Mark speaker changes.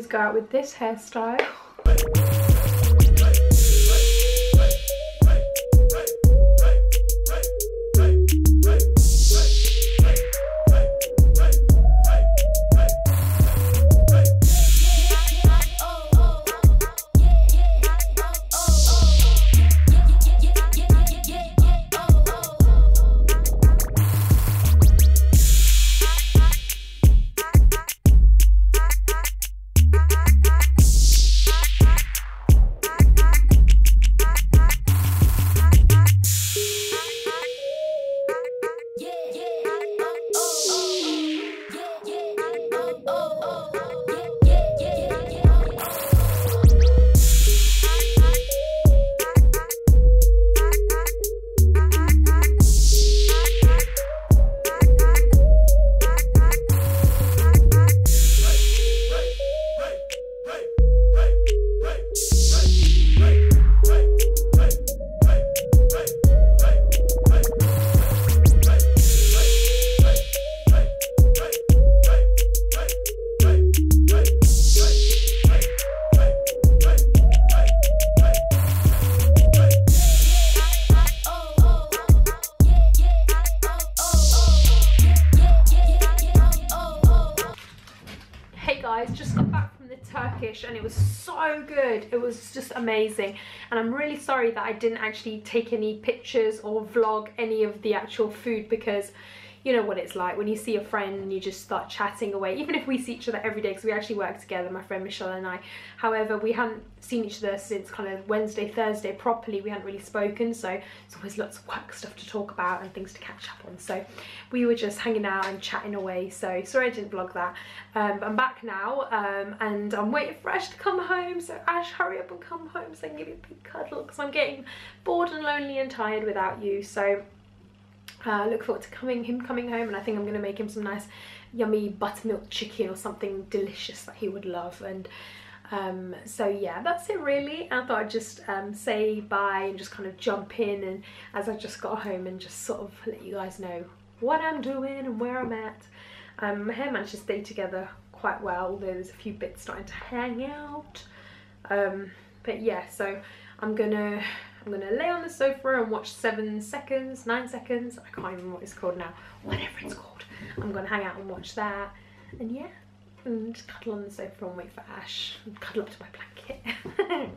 Speaker 1: always go out with this hairstyle. Just got back from the Turkish and it was so good. It was just amazing, and I'm really sorry that I didn't actually take any pictures or vlog any of the actual food, because you know what it's like when you see a friend and you just start chatting away, even if we see each other every day, because we actually work together, my friend Michelle and I. However, we hadn't seen each other since kind of Wednesday, Thursday properly. We hadn't really spoken, so there's always lots of work stuff to talk about and things to catch up on. So we were just hanging out and chatting away, so sorry I didn't vlog that. I'm back now, and I'm waiting for Ash to come home. So Ash, hurry up and come home so I can give you a big cuddle, because I'm getting bored and lonely and tired without you. So look forward to him coming home, and I think I'm going to make him some nice yummy buttermilk chicken or something delicious that he would love. And so yeah, that's it really. I thought I'd just say bye and just kind of jump in, and as I just got home, and just sort of let you guys know what I'm doing and where I'm at. My hair managed to stay together quite well, although there's a few bits starting to hang out. But yeah, so I'm gonna lay on the sofa and watch 7 seconds, 9 seconds, I can't even remember what it's called now, whatever it's called. I'm gonna hang out and watch that, and yeah, and just cuddle on the sofa and wait for Ash and cuddle up to my blanket.